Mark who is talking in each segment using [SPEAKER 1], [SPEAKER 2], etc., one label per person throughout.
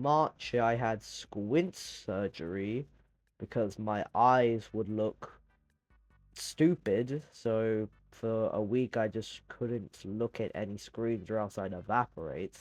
[SPEAKER 1] March, I had squint surgery because my eyes would look stupid. So for a week, I just couldn't look at any screens or else I'd evaporate.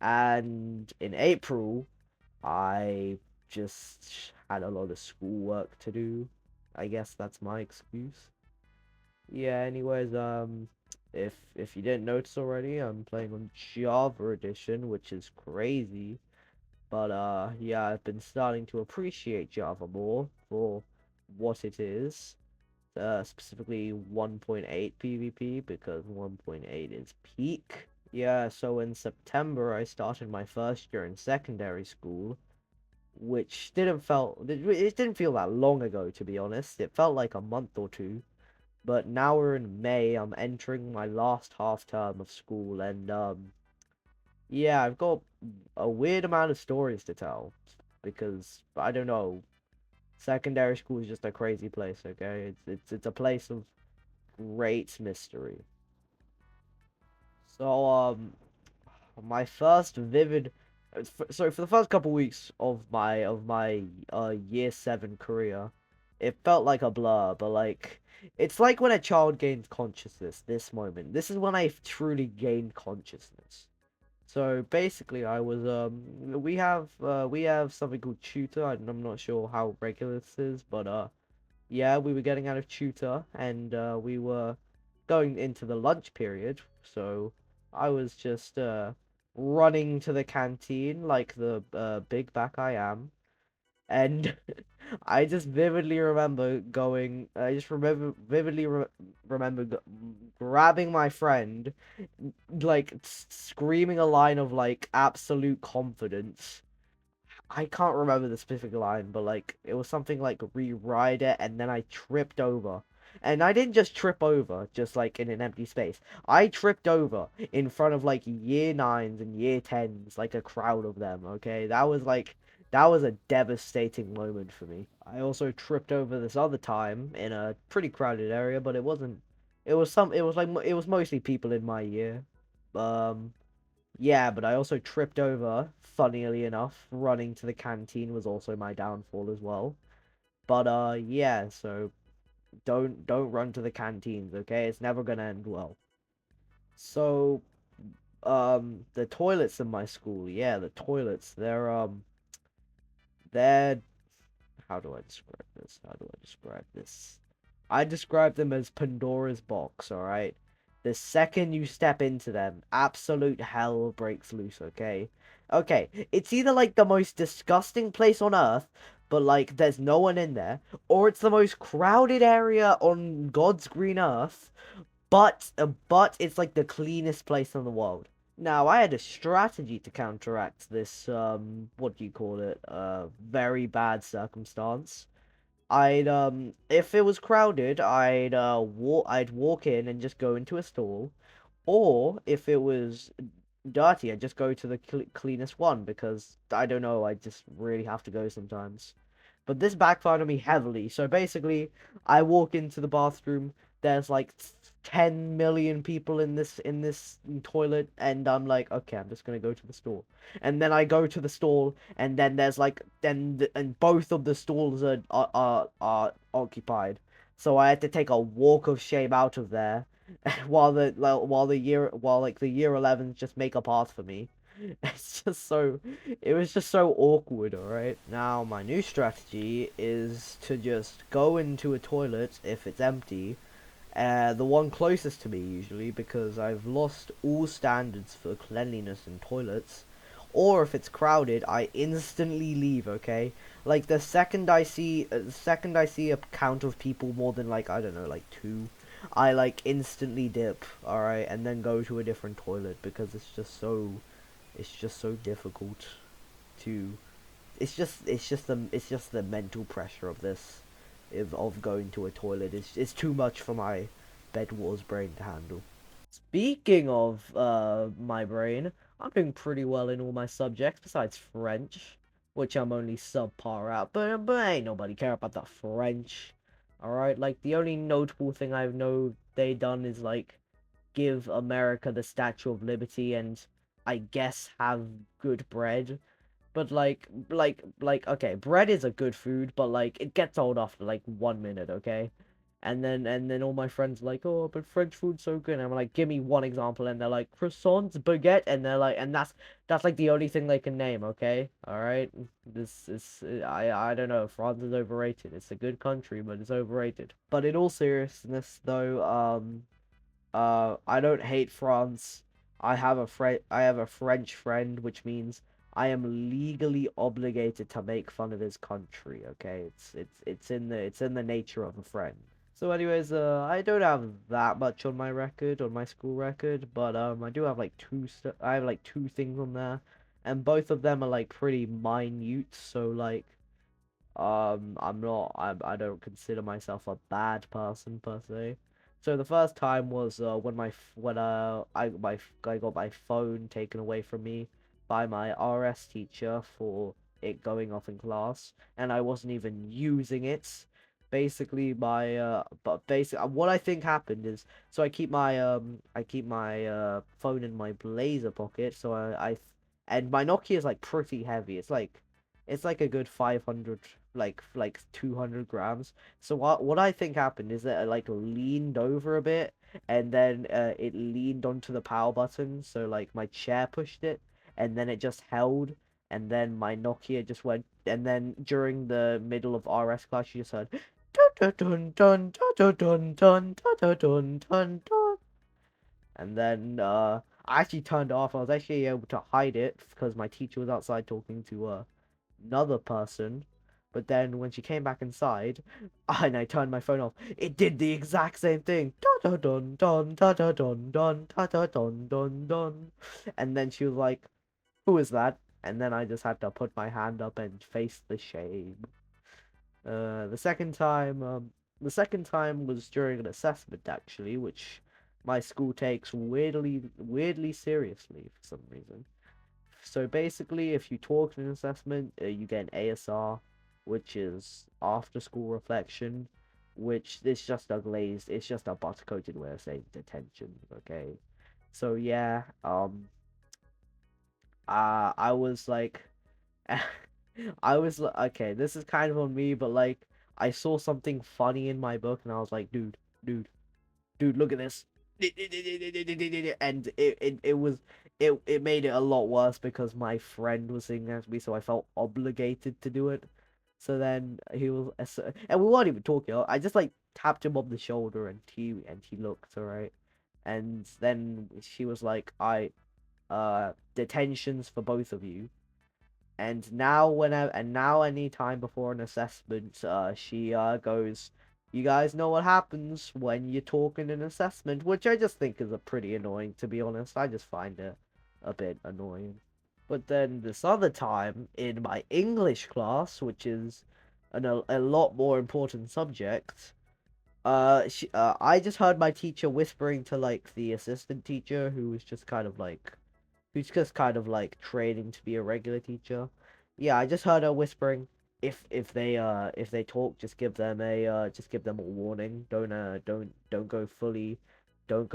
[SPEAKER 1] And in April, I just had a lot of schoolwork to do. I guess that's my excuse. Yeah, anyways, if you didn't notice already, I'm playing on Java Edition, which is crazy. But yeah, I've been starting to appreciate Java more for what it is. Specifically 1.8 PvP because 1.8 is peak. Yeah, so in September I started my first year in secondary school, which it didn't feel that long ago, to be honest. It felt like a month or two. But now we're in May, I'm entering my last half term of school, and yeah, I've got a weird amount of stories to tell because I don't know. Secondary school is just a crazy place, okay? It's a place of great mystery. So my first vivid so for the first couple weeks of my year 7 career, it felt like a blur, but like it's like when a child gains consciousness. This is when I truly gained consciousness. So basically, I was we have something called tutor. I'm not sure how regular this is, but yeah, we were getting out of tutor, and we were going into the lunch period. So I was just running to the canteen like the big back I am, and I just vividly remember going. I just remember vividly remember grabbing my friend, like screaming a line of like absolute confidence. I can't remember the specific line, but like it was something like rewrite it, and then I tripped over. And I didn't just trip over, just like in an empty space. I tripped over in front of like year nines and year tens, like a crowd of them, okay? That was a devastating moment for me. I also tripped over this other time in a pretty crowded area, but it was mostly people in my year. Um, yeah, but I also tripped over, funnily enough. Running to the canteen was also my downfall as well. But yeah, so don't run to the canteens, okay? It's never gonna end well. So the toilets in my school, yeah, the toilets, they're how do I describe this? How do I describe this? I describe them as Pandora's box, alright? The second you step into them, absolute hell breaks loose, okay? Okay, it's either like the most disgusting place on earth, but like there's no one in there, or it's the most crowded area on God's green earth, but it's like the cleanest place in the world. Now, I had a strategy to counteract this, what do you call it? Very bad circumstance. If it was crowded, I'd walk in and just go into a stall, or if it was dirty, I'd just go to the cleanest one because I don't know, I just really have to go sometimes. But this backfired on me heavily. So basically, I walk into the bathroom. There's like 10 million people in this toilet, and I'm like, okay, I'm just gonna go to the stall. And then I go to the stall, and then there's like and both of the stalls are occupied. So I had to take a walk of shame out of there, while like the year 11s just make a path for me. It was just so awkward, alright? Now, my new strategy is to just go into a toilet if it's empty, the one closest to me usually, because I've lost all standards for cleanliness in toilets. Or if it's crowded, I instantly leave, okay? Like the second I see a count of people more than like, I don't know, like two, I like instantly dip, alright, and then go to a different toilet because it's just so difficult to it's just the mental pressure of this of going to a toilet. It's too much for my Bed Wars brain to handle. Speaking of my brain, I'm doing pretty well in all my subjects besides French, which I'm only subpar at, but ain't nobody care about that French. Alright, like the only notable thing I know they done is like give America the Statue of Liberty and I guess have good bread. But okay, bread is a good food, but like it gets old after like 1 minute, okay? And then all my friends are like, oh, but French food's so good. And I'm like, give me one example, and they're like croissants, baguette, and they're like, and that's like the only thing they can name, okay? All right, this is I don't know. France is overrated. It's a good country, but it's overrated. But in all seriousness, though, I don't hate France. I have a French friend, which means I am legally obligated to make fun of his country. Okay, it's in the nature of a friend. So, anyways, I don't have that much on my record, on my school record, but I do have like I have like two things on there, and both of them are like pretty minute. So like, I don't consider myself a bad person per se. So the first time was when I got my phone taken away from me by my RS teacher for it going off in class, and I wasn't even using it. Basically, what I think happened is, so I keep my phone in my blazer pocket, so and my Nokia is like pretty heavy. It's like a good 500, like 200 grams. So what I think happened is that it like leaned over a bit, and then it leaned onto the power button, so like my chair pushed it, and then it just held, and then my Nokia just went, and then during the middle of RS class you just heard dun dun dun dun dun dun dun dun dun dun dun, and then I actually turned it off. I was actually able to hide it because my teacher was outside talking to another person. But then when she came back inside, and I turned my phone off, it did the exact same thing. Dun dun dun dun dun dun dun dun dun dun dun. And then she was like, "Who is that?" And then I just had to put my hand up and face the shame. Uh, the second time, um, the second time was during an assessment actually, which my school takes weirdly seriously for some reason. So basically, if you talk in an assessment, you get an ASR, which is after school reflection, which is just it's just a butter coated way of saying detention. Okay, so yeah, I was like, okay, this is kind of on me, but like, I saw something funny in my book, and I was like, dude, dude, look at this. And it made it a lot worse because my friend was sitting next to me, so I felt obligated to do it. So then and we weren't even talking. I just like tapped him on the shoulder, and he looked alright. And then she was like, "I detentions for both of you." And now any time before an assessment, she goes, "You guys know what happens when you talk in an assessment," which I just think is a pretty annoying, to be honest. I just find it a bit annoying. But then this other time in my English class, which is a lot more important subject, I just heard my teacher whispering to like the assistant teacher, who's just kind of like training to be a regular teacher. Yeah, I just heard her whispering. If they talk, just give them a warning. Don't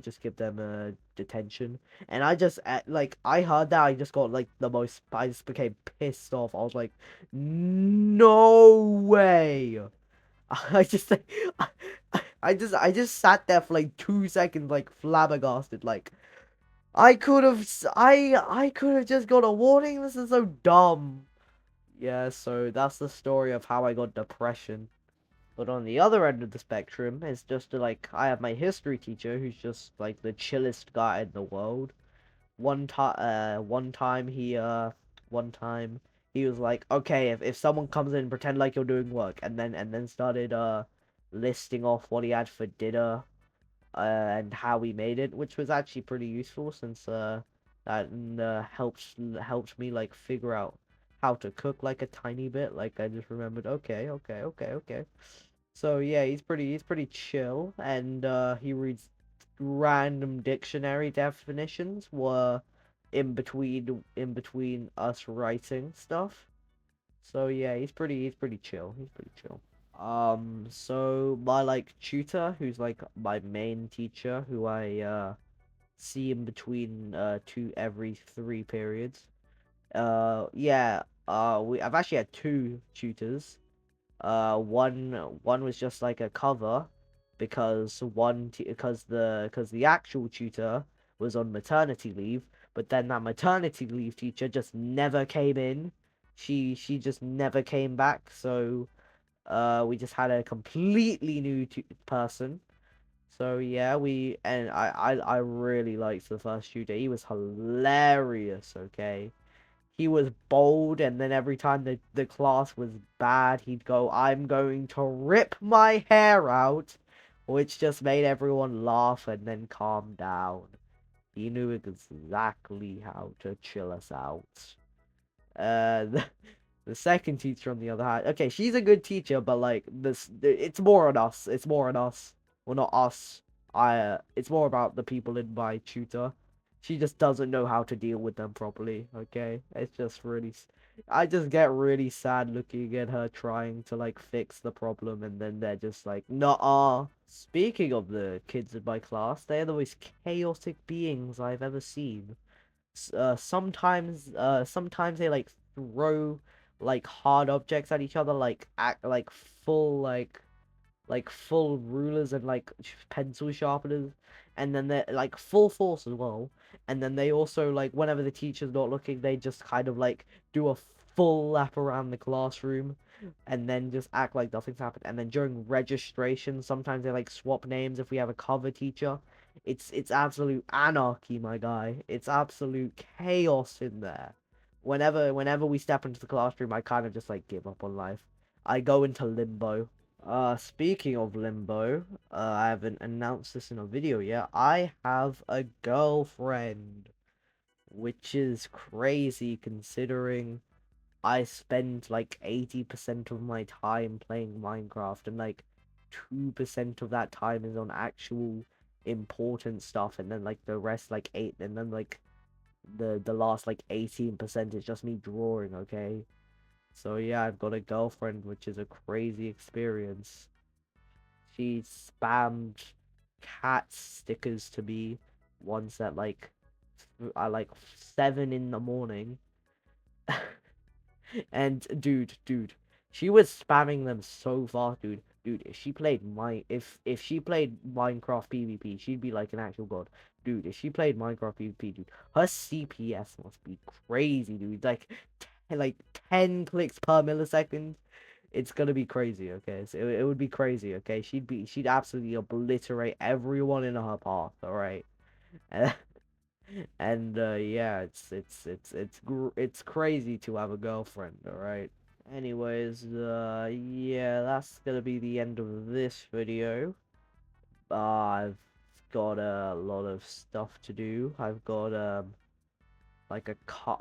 [SPEAKER 1] just give them a detention. And I just like I heard that, I just got like I just became pissed off. I was like, no way. I just like I just sat there for like 2 seconds like flabbergasted, like I could have just got a warning. This is so dumb. Yeah, so that's the story of how I got depression. But on the other end of the spectrum, it's just like I have my history teacher who's just like the chillest guy in the world. One time one time he was like, okay, if someone comes in, pretend like you're doing work, and then started listing off what he had for dinner, and how we made it, which was actually pretty useful since that helped me like figure out how to cook like a tiny bit. Like I just remembered, okay. So yeah, he's pretty chill, and he reads random dictionary definitions were in between us writing stuff. So yeah, he's pretty chill. He's pretty chill. So my like tutor, who's like my main teacher, who I see in between two every 3 periods. Yeah. I've actually had two tutors. One was just like a cover because because the actual tutor was on maternity leave, but then that maternity leave teacher just never came in. She just never came back, so we just had a completely new person. So yeah, I really liked the first tutor. He was hilarious, okay? He was bold, and then every time the class was bad, he'd go, "I'm going to rip my hair out," which just made everyone laugh and then calm down. He knew exactly how to chill us out. The second teacher, on the other hand, okay, she's a good teacher, but like it's more on us. It's more on us. Well, not us. It's more about the people in my tutor. She just doesn't know how to deal with them properly. Okay, it's just really. I just get really sad looking at her trying to like fix the problem, and then they're just like, "Nah." Speaking of the kids in my class, they're the most chaotic beings I've ever seen. Sometimes they like throw like hard objects at each other, like act like full rulers and like pencil sharpeners, and then they're like full force as well. And then they also like whenever the teacher's not looking, they just kind of like do a full lap around the classroom, and then just act like nothing's happened. And then during registration, sometimes they like swap names if we have a cover teacher. It's absolute anarchy, my guy. It's absolute chaos in there. Whenever we step into the classroom, I kind of just like give up on life. I go into limbo. Speaking of limbo, I haven't announced this in a video yet. I have a girlfriend, which is crazy considering I spend like 80% of my time playing Minecraft, and like 2% of that time is on actual important stuff, and then like the rest like 8, and then like the last like 18% is just me drawing, okay? So yeah, I've got a girlfriend, which is a crazy experience. She spammed cat stickers to me once at like I like 7 in the morning. And dude, she was spamming them so fast, dude. Dude, if she played Minecraft PvP, she'd be like an actual god. Dude, if she played Minecraft PvP, dude, her CPS must be crazy, dude. Like 10 clicks per millisecond. It's gonna be crazy, okay? So it would be crazy, okay? She'd absolutely obliterate everyone in her path, all right? And yeah, it's crazy to have a girlfriend, all right? Anyways, yeah, that's gonna be the end of this video. I've got a lot of stuff to do. I've got like a car.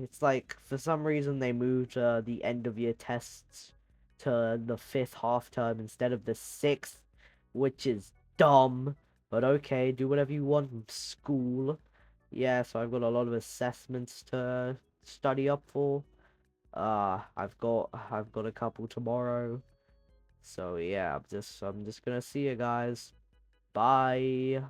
[SPEAKER 1] It's like for some reason they moved the end of year tests to the fifth half term instead of the sixth, which is dumb. But okay, do whatever you want from school. Yeah, so I've got a lot of assessments to study up for. I've got a couple tomorrow. So yeah, I'm just gonna see you guys. Bye.